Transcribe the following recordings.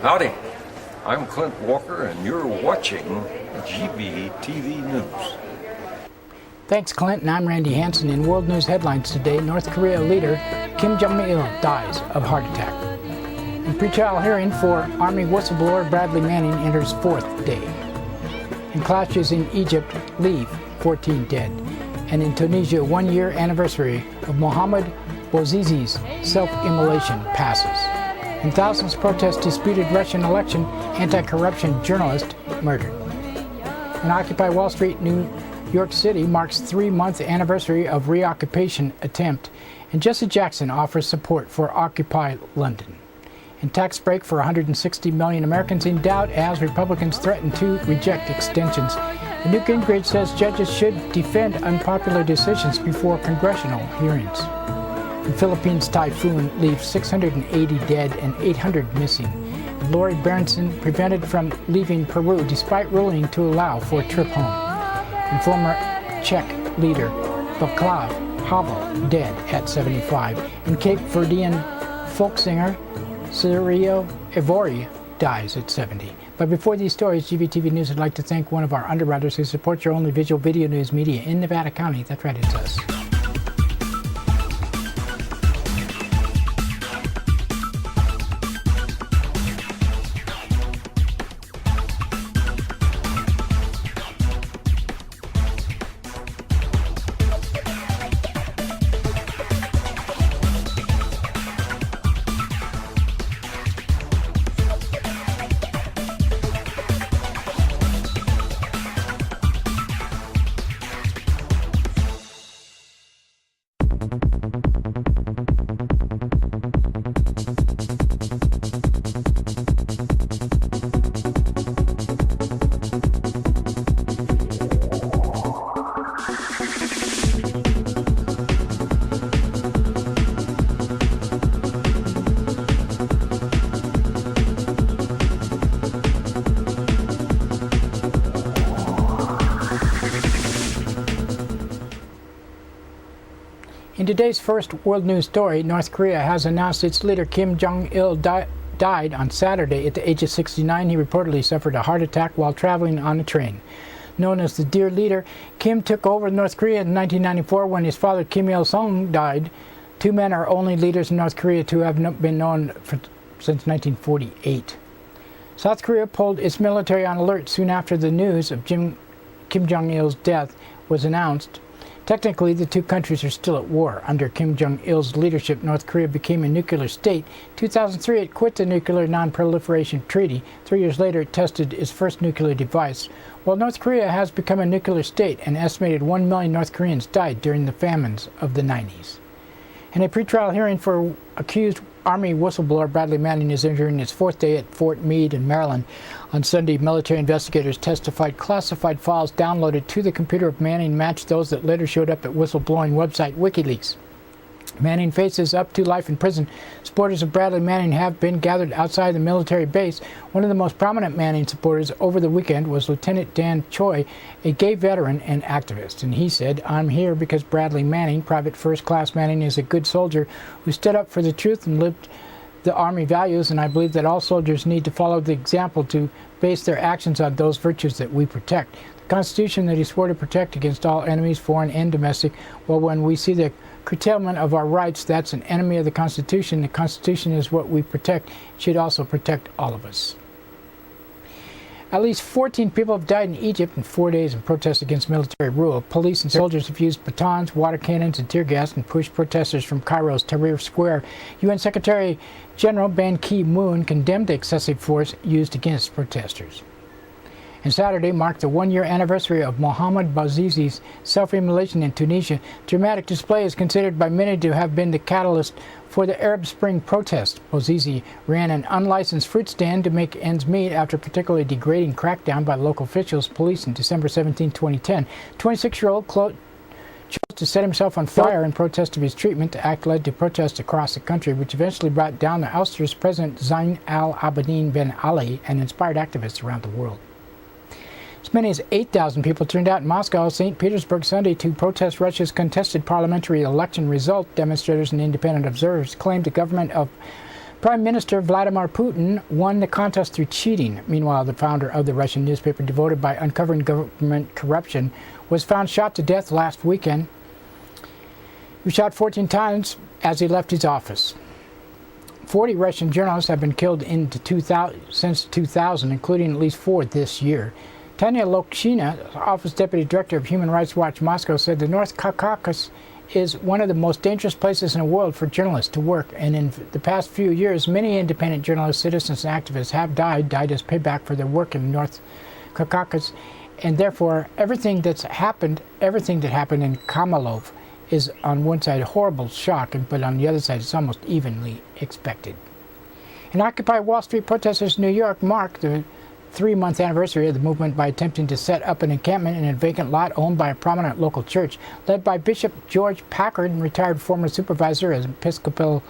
Howdy, I'm Clint Walker and you're watching GVTV News. Thanks, Clint, and I'm Randy Hansen. In world news headlines today, North Korea leader Kim Jong-il dies of heart attack. In pretrial hearing for Army whistleblower Bradley Manning enters fourth day. In clashes in Egypt, leave 14 dead. And in Tunisia, 1 year anniversary of Mohamed Bouazizi's self-immolation passes. And thousands protest disputed Russian election, anti-corruption journalist murdered. In Occupy Wall Street, New York City marks 3-month anniversary of reoccupation attempt, and Jesse Jackson offers support for Occupy London. And tax break for 160 million Americans in doubt as Republicans threaten to reject extensions. And Newt Gingrich says judges should defend unpopular decisions before congressional hearings. The Philippines typhoon leaves 680 dead and 800 missing. And Lori Berenson prevented from leaving Peru despite ruling to allow for a trip home. And former Czech leader Václav Havel dead at 75. And Cape Verdean folk singer Sirio Evori dies at 70. But before these stories, GVTV News would like to thank one of our underwriters who supports your only visual video news media in Nevada County. That's right, it's us. In today's first world news story, North Korea has announced its leader Kim Jong-il died on Saturday at the age of 69. He reportedly suffered a heart attack while traveling on a train. Known as the Dear Leader, Kim took over North Korea in 1994 when his father Kim Il-sung died. Two men are only leaders in North Korea to have been known since 1948. South Korea pulled its military on alert soon after the news of Kim Jong-il's death was announced. Technically, the two countries are still at war. Under Kim Jong-il's leadership, North Korea became a nuclear state. In 2003, it quit the Nuclear Non-Proliferation Treaty. 3 years later, it tested its first nuclear device. While North Korea has become a nuclear state, an estimated 1 million North Koreans died during the famines of the 90s. And a pretrial hearing for accused Army whistleblower Bradley Manning is entering its fourth day at Fort Meade in Maryland. On Sunday, military investigators testified classified files downloaded to the computer of Manning matched those that later showed up at whistleblowing website WikiLeaks. Manning faces up to life in prison. Supporters of Bradley Manning have been gathered outside the military base. One of the most prominent Manning supporters over the weekend was Lieutenant Dan Choi, a gay veteran and activist. And he said, "I'm here because Bradley Manning, Private First Class Manning, is a good soldier who stood up for the truth and lived the Army values, and I believe that all soldiers need to follow the example to base their actions on those virtues that we protect. The Constitution that he swore to protect against all enemies, foreign and domestic, well, when we see the curtailment of our rights, that's an enemy of the Constitution. The Constitution is what we protect. It should also protect all of us." At least 14 people have died in Egypt in 4 days in protest against military rule. Police and soldiers have used batons, water cannons, and tear gas and pushed protesters from Cairo's Tahrir Square. UN Secretary General Ban Ki-moon condemned the excessive force used against protesters. And Saturday marked the 1-year anniversary of Mohamed Bouazizi's self-immolation in Tunisia. Dramatic display is considered by many to have been the catalyst for the Arab Spring protests. Bouazizi ran an unlicensed fruit stand to make ends meet after a particularly degrading crackdown by local officials, police, in December 17, 2010. 26-year-old chose to set himself on fire in protest of his treatment. The act led to protests across the country, which eventually brought down the ouster's President Zain al-Abidine Ben Ali and inspired activists around the world. As many as 8,000 people turned out in Moscow, St. Petersburg Sunday to protest Russia's contested parliamentary election result. Demonstrators and independent observers claimed the government of Prime Minister Vladimir Putin won the contest through cheating. Meanwhile, the founder of the Russian newspaper devoted by uncovering government corruption was found shot to death last weekend. He was shot 14 times as he left his office. 40 Russian journalists have been killed since 2000, including at least 4 this year. Tanya Lokshina, Office Deputy Director of Human Rights Watch Moscow, said the North Caucasus is one of the most dangerous places in the world for journalists to work, and in the past few years many independent journalists, citizens and activists have died as payback for their work in the North Caucasus, and therefore everything that happened in Kamalov is on one side a horrible shock, but on the other side it's almost evenly expected. And Occupy Wall Street protesters in New York marked the 3-month anniversary of the movement by attempting to set up an encampment in a vacant lot owned by a prominent local church. Led by Bishop George Packard, retired former supervisor as Episcopal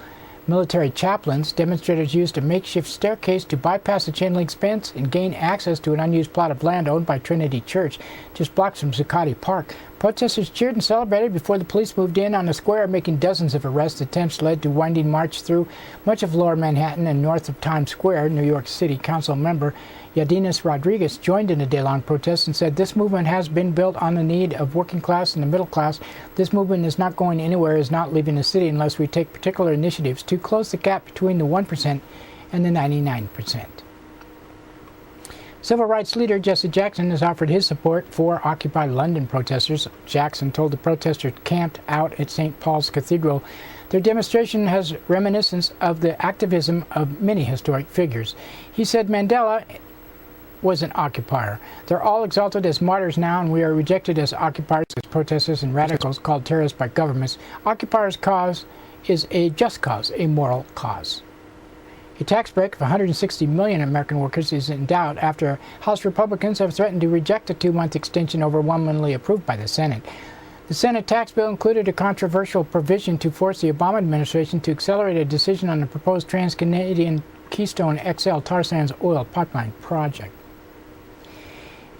military chaplains, demonstrators used a makeshift staircase to bypass a chain-link fence and gain access to an unused plot of land owned by Trinity Church, just blocks from Zuccotti Park. Protesters cheered and celebrated before the police moved in on the square, making dozens of arrests. Attempts led to winding march through much of lower Manhattan and north of Times Square. New York City Council member Yadinas Rodriguez joined in the day-long protest and said this movement has been built on the need of working class and the middle class. This movement is not going anywhere, is not leaving the city unless we take particular initiatives to close the gap between the 1% and the 99%. Civil rights leader Jesse Jackson has offered his support for Occupy London protesters. Jackson told the protesters camped out at St. Paul's Cathedral their demonstration has reminiscence of the activism of many historic figures. He said Mandela was an occupier. They're all exalted as martyrs now, and we are rejected as occupiers, as protesters and radicals called terrorists by governments. Occupiers' cause is a just cause, a moral cause. A tax break of 160 million American workers is in doubt after House Republicans have threatened to reject a 2-month extension overwhelmingly approved by the Senate. The Senate tax bill included a controversial provision to force the Obama administration to accelerate a decision on the proposed Trans-Canadian Keystone XL tar sands oil pipeline project.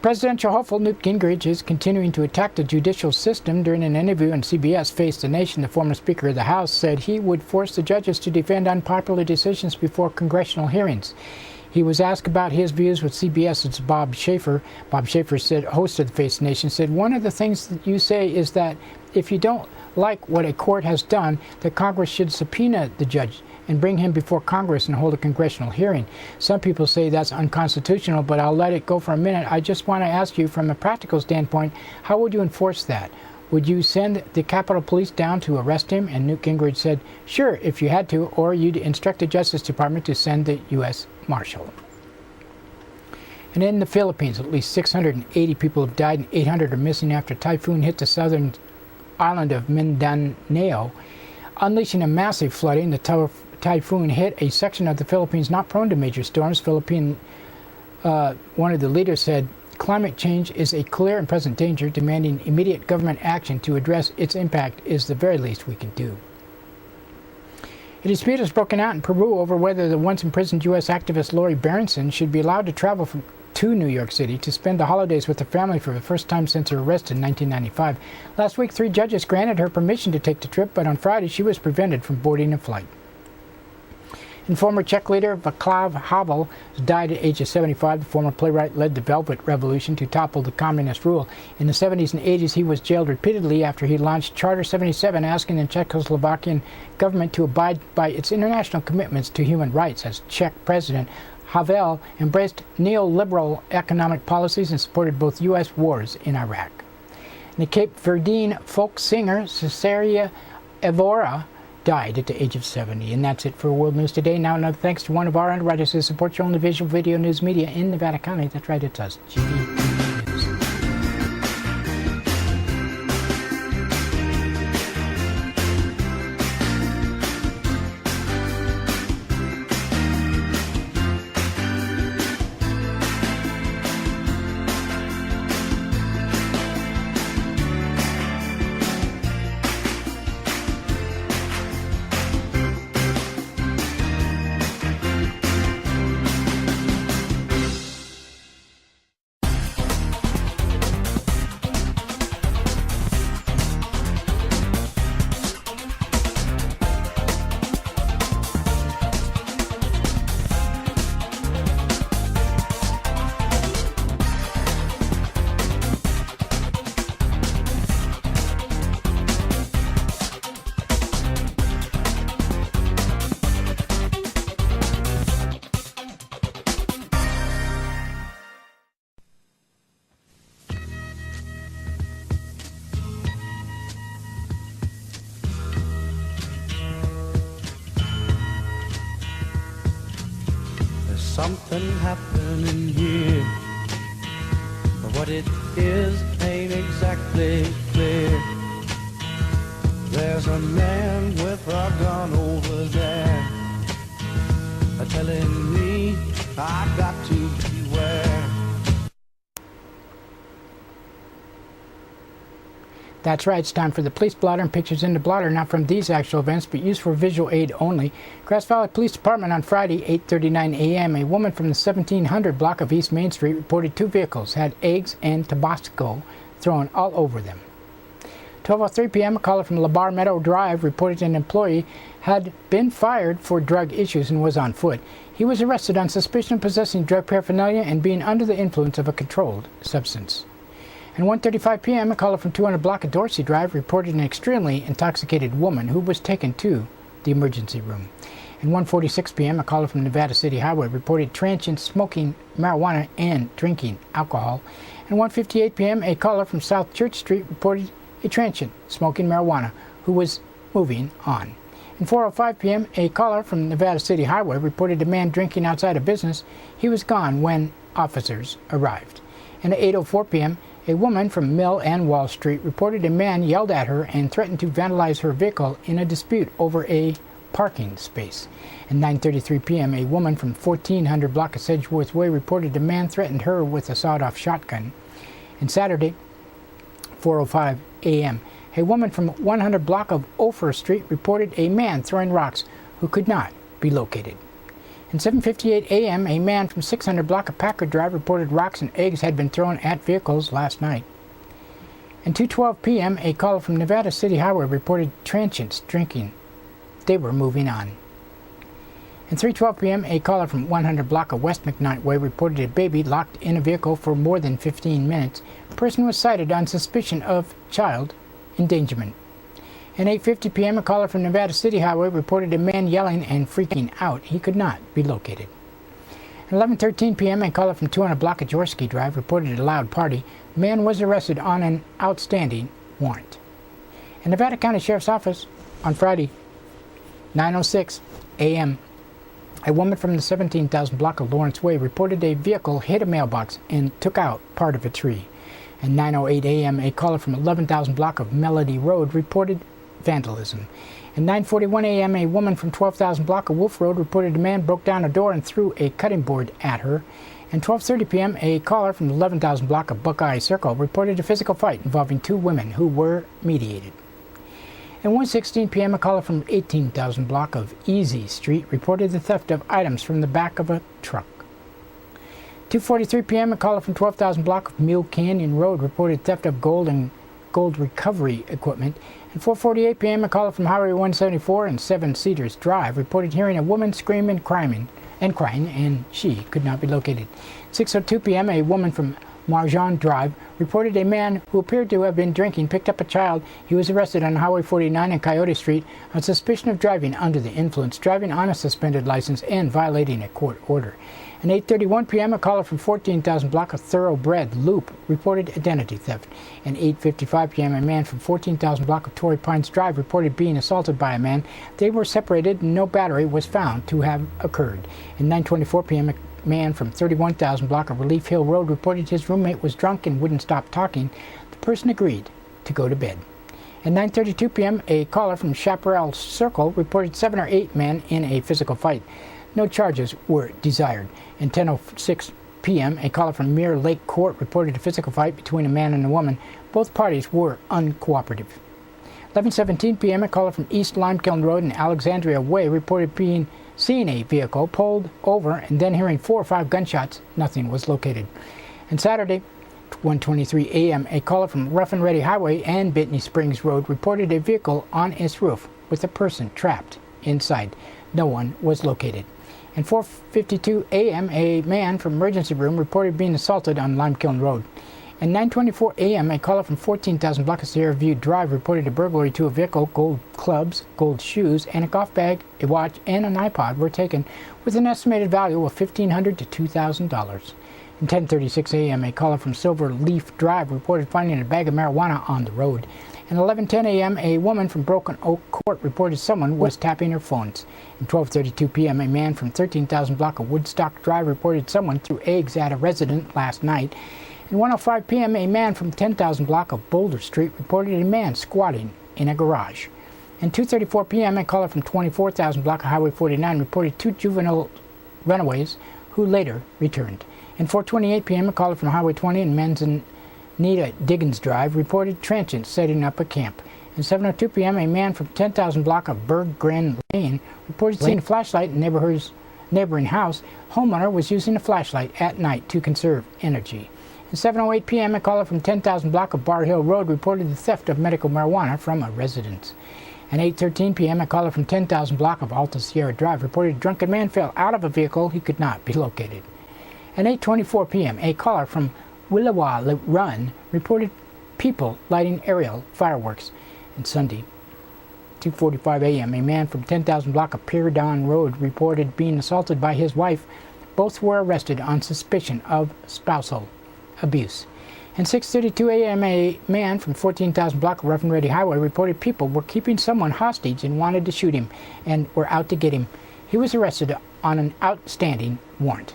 Presidential hopeful Newt Gingrich is continuing to attack the judicial system. During an interview on CBS Face the Nation, the former Speaker of the House said he would force the judges to defend unpopular decisions before congressional hearings. He was asked about his views with CBS's Bob Schaefer. Bob Schaefer said, host of the Face the Nation, said, one of the things that you say is that if you don't like what a court has done, that Congress should subpoena the judge and bring him before Congress and hold a congressional hearing. Some people say that's unconstitutional, but I'll let it go for a minute. I just want to ask you, from a practical standpoint, how would you enforce that? Would you send the Capitol Police down to arrest him? And Newt Gingrich said, sure, if you had to, or you'd instruct the Justice Department to send the U.S. Marshal. And in the Philippines, at least 680 people have died and 800 are missing after a typhoon hit the southern island of Mindanao, unleashing a massive flooding. The typhoon hit a section of the Philippines not prone to major storms. One of the leaders said, climate change is a clear and present danger. Demanding immediate government action to address its impact is the very least we can do. A dispute has broken out in Peru over whether the once imprisoned U.S. activist Lori Berenson should be allowed to travel to New York City to spend the holidays with her family for the first time since her arrest in 1995. Last week, 3 judges granted her permission to take the trip, but on Friday she was prevented from boarding a flight. And former Czech leader Václav Havel died at age of 75. The former playwright led the Velvet Revolution to topple the communist rule. In the 70s and 80s, he was jailed repeatedly after he launched Charter 77, asking the Czechoslovakian government to abide by its international commitments to human rights. As Czech president, Havel embraced neoliberal economic policies and supported both U.S. wars in Iraq. And the Cape Verdean folk singer Cesaria Evora died at the age of 70. And that's it for World News Today. Now, another thanks to one of our underwriters who supports your only visual video news media in Nevada County. That's right, it's us, GVTV. something happening here. But what it is ain't exactly clear. There's a man with a gun over there, telling me I got to beware. That's right, it's time for the police blotter and pictures in the blotter, not from these actual events, but used for visual aid only. Grass Valley Police Department on Friday, 8:39 a.m., a woman from the 1700 block of East Main Street reported two vehicles had eggs and Tabasco thrown all over them. 12:03 p.m., a caller from Labar Meadow Drive reported an employee had been fired for drug issues and was on foot. He was arrested on suspicion of possessing drug paraphernalia and being under the influence of a controlled substance. And 1:35 p.m., a caller from 200 block of Dorsey Drive reported an extremely intoxicated woman who was taken to the emergency room. And 1:46 p.m., a caller from Nevada City Highway reported transients smoking marijuana and drinking alcohol. And 1:58 p.m., a caller from South Church Street reported a transient smoking marijuana who was moving on. And 4:05 p.m., a caller from Nevada City Highway reported a man drinking outside a business. He was gone when officers arrived. And at 8:04 p.m., a woman from Mill and Wall Street reported a man yelled at her and threatened to vandalize her vehicle in a dispute over a parking space. At 9:33 p.m., a woman from 1400 block of Sedgeworth Way reported a man threatened her with a sawed-off shotgun. And Saturday, 4:05 a.m., a woman from 100 block of Ophir Street reported a man throwing rocks who could not be located. At 7:58 a.m., a man from 600 block of Packard Drive reported rocks and eggs had been thrown at vehicles last night. At 2:12 p.m., a caller from Nevada City Highway reported transients drinking. They were moving on. At 3:12 p.m., a caller from 100 block of West McKnight Way reported a baby locked in a vehicle for more than 15 minutes. A person was cited on suspicion of child endangerment. At 8:50 p.m., a caller from Nevada City Highway reported a man yelling and freaking out. He could not be located. At 11:13 p.m., a caller from 200 block of Jaworski Drive reported a loud party. The man was arrested on an outstanding warrant. In Nevada County Sheriff's Office on Friday, 9:06 a.m., a woman from the 17,000 block of Lawrence Way reported a vehicle hit a mailbox and took out part of a tree. At 9:08 a.m., a caller from 11,000 block of Melody Road reported vandalism. At 9:41 a.m., a woman from 12,000 block of Wolf Road reported a man broke down a door and threw a cutting board at her. At 12:30 p.m., a caller from 11,000 block of Buckeye Circle reported a physical fight involving two women who were mediated. At 1:16 p.m., a caller from 18,000 block of Easy Street reported the theft of items from the back of a truck. 2:43 p.m., a caller from 12,000 block of Mule Canyon Road reported theft of gold and gold recovery equipment. At 4:48 p.m., a caller from Highway 174 and 7 Cedars Drive reported hearing a woman scream and crying, and she could not be located. At 6:02 p.m., a woman from Marjan Drive reported a man who appeared to have been drinking picked up a child. He was arrested on Highway 49 and Coyote Street on suspicion of driving under the influence, driving on a suspended license, and violating a court order. At 8:31 p.m., a caller from 14,000 block of Thoroughbred Loop reported identity theft. At 8:55 p.m., a man from 14,000 block of Torrey Pines Drive reported being assaulted by a man. They were separated and no battery was found to have occurred. At 9:24 p.m., a man from 31,000 block of Relief Hill Road reported his roommate was drunk and wouldn't stop talking. The person agreed to go to bed. At 9:32 p.m., a caller from Chaparral Circle reported 7 or 8 men in a physical fight. No charges were desired. At 10:06 p.m., a caller from Mirror Lake Court reported a physical fight between a man and a woman. Both parties were uncooperative. 11:17 p.m., a caller from East Limekiln Road and Alexandria Way reported seeing a vehicle pulled over and then hearing 4 or 5 gunshots. Nothing was located. And Saturday, 1:23 a.m., a caller from Rough and Ready Highway and Bitney Springs Road reported a vehicle on its roof with a person trapped inside. No one was located. At 4:52 a.m., a man from emergency room reported being assaulted on Limekiln Road. At 9:24 a.m., a caller from 14,000 block of Sierra View Drive reported a burglary to a vehicle. Gold clubs, gold shoes, and a golf bag, a watch, and an iPod were taken with an estimated value of $1,500 to $2,000. At 10:36 a.m., a caller from Silver Leaf Drive reported finding a bag of marijuana on the road. At 11:10 a.m., a woman from Broken Oak Court reported someone was tapping her phones. At 12:32 p.m., a man from 13,000 block of Woodstock Drive reported someone threw eggs at a resident last night. At 1:05 p.m., a man from 10,000 block of Boulder Street reported a man squatting in a garage. At 2:34 p.m., a caller from 24,000 block of Highway 49 reported two juvenile runaways who later returned. At 4:28 p.m., a caller from Highway 20 and Manzanita Diggins Drive reported transients setting up a camp. At 7:02 p.m., a man from 10,000 block of Berg Grand Lane reported seeing a flashlight in neighboring house. Homeowner was using a flashlight at night to conserve energy. At 7:08 p.m., a caller from 10,000 block of Bar Hill Road reported the theft of medical marijuana from a residence. At 8:13 p.m., a caller from 10,000 block of Alta Sierra Drive reported a drunken man fell out of a vehicle. He could not be located. At 8:24 p.m., a caller from Willowa Run reported people lighting aerial fireworks. And Sunday, 2:45 a.m., a man from 10,000 block of Pyridon Road reported being assaulted by his wife. Both were arrested on suspicion of spousal abuse. At 6:32 a.m., a man from 14,000 block of Rough and Ready Highway reported people were keeping someone hostage and wanted to shoot him and were out to get him. He was arrested on an outstanding warrant,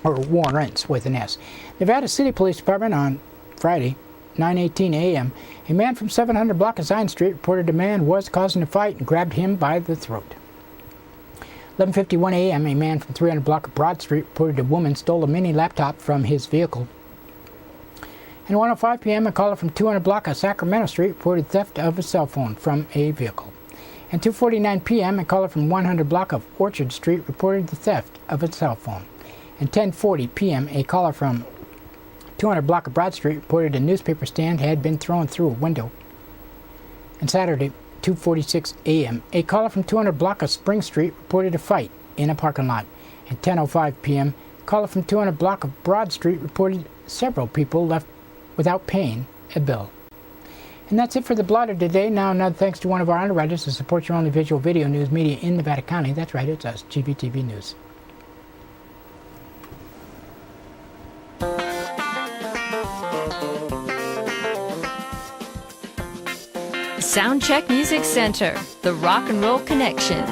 or warrants with an S. Nevada City Police Department on Friday, 9:18 a.m., a man from 700 block of Zion Street reported a man was causing a fight and grabbed him by the throat. 11:51 a.m., a man from 300 block of Broad Street reported a woman stole a mini laptop from his vehicle. At 1:05 p.m., a caller from 200 block of Sacramento Street reported theft of a cell phone from a vehicle. At 2:49 p.m., a caller from 100 block of Orchard Street reported the theft of a cell phone. At 10:40 p.m., a caller from 200 block of Broad Street reported a newspaper stand had been thrown through a window. And Saturday, 2:46 a.m., a caller from 200 block of Spring Street reported a fight in a parking lot. At 10:05 p.m., a caller from 200 block of Broad Street reported several people left without paying a bill. And that's it for the blotter today. Now, another thanks to one of our underwriters who supports your only visual video news media in Nevada County. That's right, it's us, GVTV News. Soundcheck Music Center, the rock and roll connection.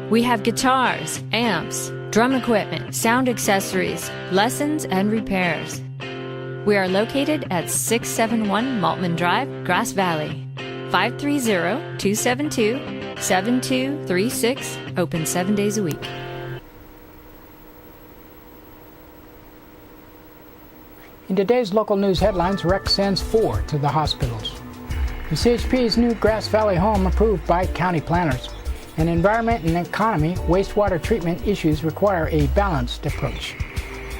We have guitars, amps, drum equipment, sound accessories, lessons, and repairs. We are located at 671 Maltman Drive, Grass Valley. 530-272-7236, open 7 days a week. In today's local news headlines, Rex sends 4 to the hospitals. The CHP's new Grass Valley home approved by county planners. And environment and economy, wastewater treatment issues require a balanced approach.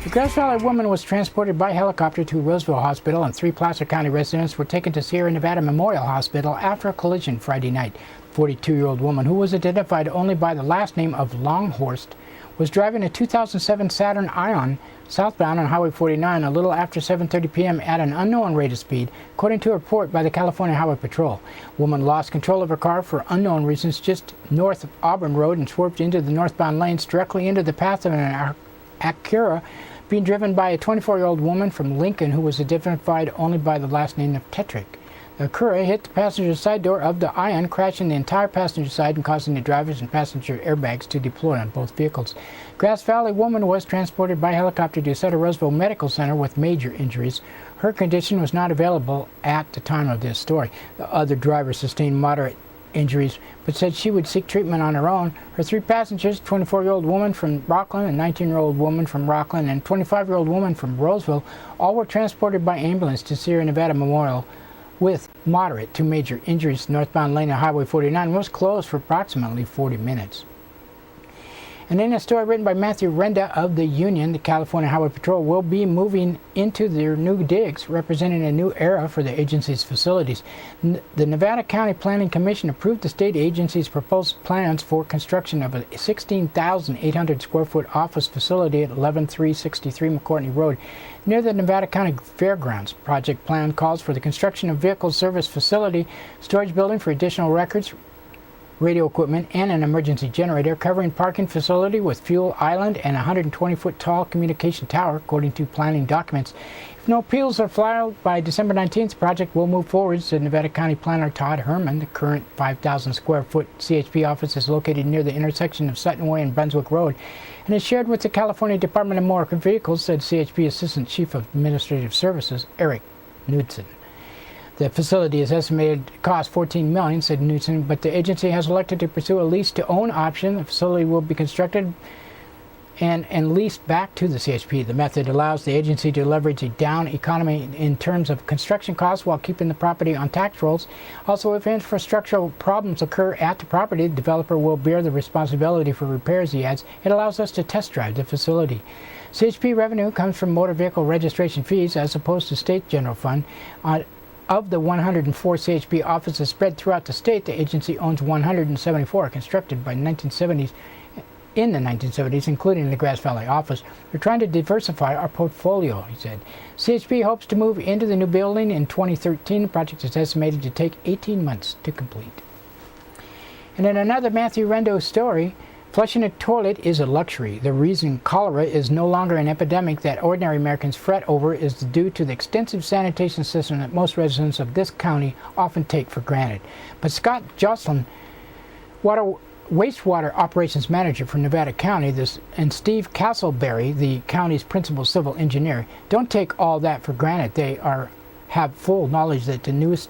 The Grass Valley woman was transported by helicopter to Roseville Hospital, and 3 Placer County residents were taken to Sierra Nevada Memorial Hospital after a collision Friday night. The 42-year-old woman, who was identified only by the last name of Longhorst, was driving a 2007 Saturn Ion southbound on Highway 49 a little after 7:30 p.m. at an unknown rate of speed, according to a report by the California Highway Patrol. The woman lost control of her car for unknown reasons just north of Auburn Road and swerved into the northbound lanes directly into the path of an Acura being driven by a 24-year-old woman from Lincoln who was identified only by the last name of Tetrick. The Acura hit the passenger side door of the Ion, crashing the entire passenger side and causing the driver's and passenger airbags to deploy on both vehicles. Grass Valley woman was transported by helicopter to Sutter Roseville Medical Center with major injuries. Her condition was not available at the time of this story. The other driver sustained moderate injuries, but said she would seek treatment on her own. Her 3 passengers, 24-year-old woman from Rockland, a 19-year-old woman from Rockland, and 25-year-old woman from Roseville, all were transported by ambulance to Sierra Nevada Memorial with moderate to major injuries. Northbound lane of Highway 49 was closed for approximately 40 minutes. And in a story written by Matthew Renda of the Union, the California Highway Patrol will be moving into their new digs, representing a new era for the agency's facilities. The Nevada County Planning Commission approved the state agency's proposed plans for construction of a 16,800 square foot office facility at 11363 McCourtney Road near the Nevada County Fairgrounds. Project plan calls for the construction of vehicle service facility, storage building for additional records, radio equipment, and an emergency generator covering parking facility with fuel island and a 120-foot tall communication tower, according to planning documents. If no appeals are filed by December 19th, the project will move forward, said Nevada County Planner Todd Herman. The current 5,000 square foot CHP office is located near the intersection of Sutton Way and Brunswick Road and is shared with the California Department of Motor Vehicles, said CHP Assistant Chief of Administrative Services Eric Knudsen. The facility is estimated to cost $14 million, said Knudsen, but the agency has elected to pursue a lease-to-own option. The facility will be constructed and leased back to the CHP. The method allows the agency to leverage a down economy in terms of construction costs while keeping the property on tax rolls. Also, if infrastructural problems occur at the property, the developer will bear the responsibility for repairs, he adds. It allows us to test drive the facility. CHP revenue comes from motor vehicle registration fees as opposed to state general fund. Of the 104 CHP offices spread throughout the state, the agency owns 174 constructed by in the 1970s, including the Grass Valley office. We're trying to diversify our portfolio, he said. CHP hopes to move into the new building in 2013. The project is estimated to take 18 months to complete. And in another Matthew Rendo story, flushing a toilet is a luxury. The reason cholera is no longer an epidemic that ordinary Americans fret over is due to the extensive sanitation system that most residents of this county often take for granted. But Scott Jocelyn, wastewater operations manager for Nevada County, and Steve Castleberry, the county's principal civil engineer, don't take all that for granted. They have full knowledge that the newest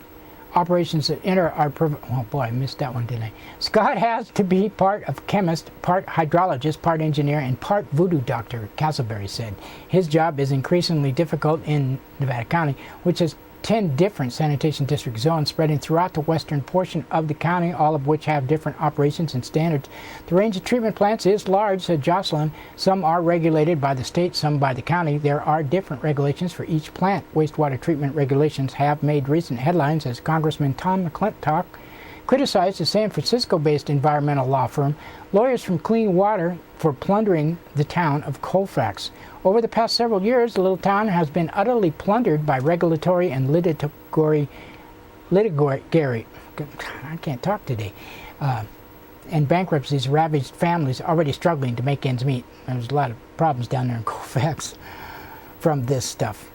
operations that enter are oh boy, I missed that one, didn't I? Scott has to be part of chemist, part hydrologist, part engineer, and part voodoo doctor, Castleberry said. His job is increasingly difficult in Nevada County, which has 10 different sanitation district zones spreading throughout the western portion of the county, all of which have different operations and standards. The range of treatment plants is large, said Jocelyn. Some are regulated by the state, some by the county. There are different regulations for each plant. Wastewater treatment regulations have made recent headlines as Congressman Tom McClintock criticized the San Francisco-based environmental law firm, Lawyers from Clean Water, for plundering the town of Colfax. Over the past several years, the little town has been utterly plundered by regulatory and litigatory, I can't talk today, and bankruptcies ravaged families already struggling to make ends meet. There's a lot of problems down there in Colfax from this stuff.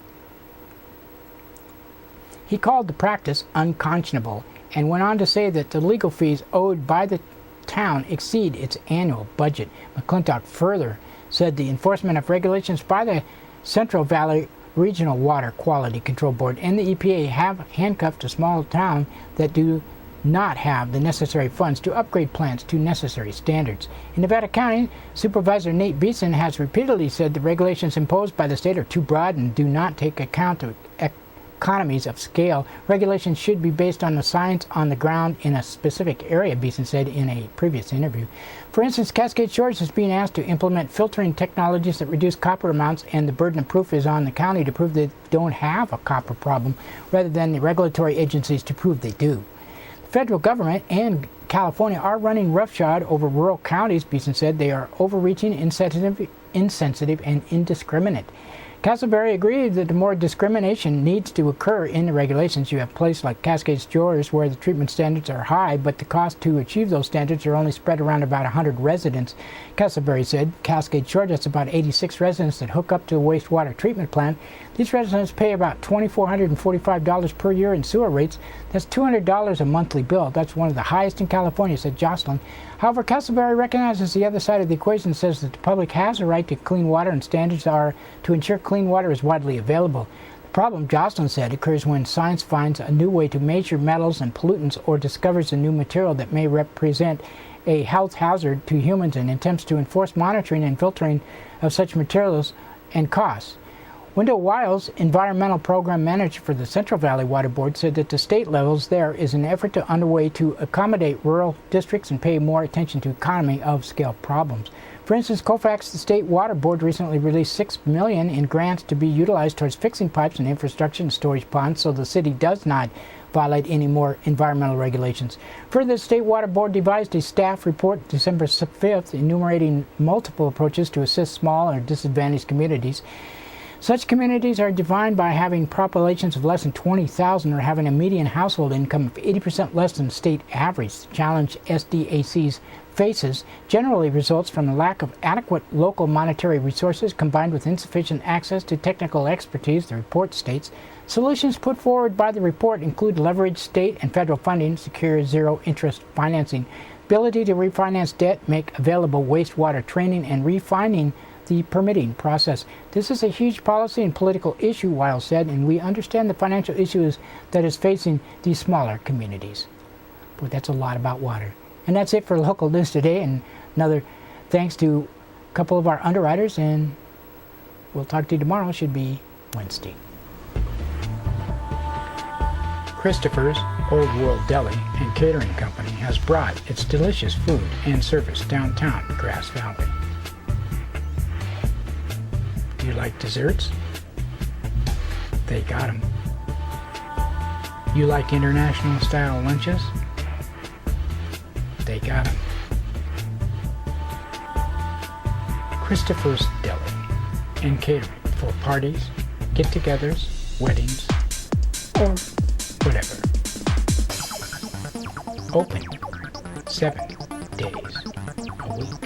He called the practice unconscionable and went on to say that the legal fees owed by the town exceed its annual budget. McClintock further said the enforcement of regulations by the Central Valley Regional Water Quality Control Board and the EPA have handcuffed a small town that do not have the necessary funds to upgrade plants to necessary standards. In Nevada County, Supervisor Nate Beeson has repeatedly said the regulations imposed by the state are too broad and do not take account of economies of scale. Regulations should be based on the science on the ground in a specific area, Beeson said in a previous interview. For instance, Cascade Shores is being asked to implement filtering technologies that reduce copper amounts, and the burden of proof is on the county to prove they don't have a copper problem, rather than the regulatory agencies to prove they do. The federal government and California are running roughshod over rural counties, Beeson said. They are overreaching, insensitive, and indiscriminate. Castleberry agreed that more discrimination needs to occur in the regulations. You have places like Cascade Shores where the treatment standards are high, but the cost to achieve those standards are only spread around about 100 residents. Castleberry said Cascade Shores has about 86 residents that hook up to a wastewater treatment plant. These residents pay about $2,445 per year in sewer rates. That's $200 a monthly bill. That's one of the highest in California, said Jocelyn. However, Castleberry recognizes the other side of the equation and says that the public has a right to clean water, and standards are to ensure clean water is widely available. The problem, Jocelyn said, occurs when science finds a new way to measure metals and pollutants or discovers a new material that may represent a health hazard to humans and attempts to enforce monitoring and filtering of such materials and costs. Wendell Wiles, environmental program manager for the Central Valley Water Board, said that the state levels there is an effort underway to accommodate rural districts and pay more attention to economy of scale problems. For instance, Colfax, the State Water Board, recently released $6 million in grants to be utilized towards fixing pipes and infrastructure and storage ponds so the city does not violate any more environmental regulations. Further, the State Water Board devised a staff report December 5th enumerating multiple approaches to assist small or disadvantaged communities. Such communities are defined by having populations of less than 20,000 or having a median household income of 80% less than the state average. The challenge SDACs faces generally results from the lack of adequate local monetary resources combined with insufficient access to technical expertise, the report states. Solutions put forward by the report include leveraged state and federal funding, secure zero-interest financing, ability to refinance debt, make available wastewater training, and refining the permitting process. This is a huge policy and political issue, Weil said, and we understand the financial issues that is facing these smaller communities. Boy, that's a lot about water. And that's it for local news today, and another thanks to a couple of our underwriters, and we'll talk to you tomorrow. Should be Wednesday. Christopher's Old World Deli and Catering Company has brought its delicious food and service downtown Grass Valley. Do you like desserts? They got them. You like international style lunches? They got them. Christopher's Deli and Catering for parties, get-togethers, weddings, or whatever. Open 7 days a week.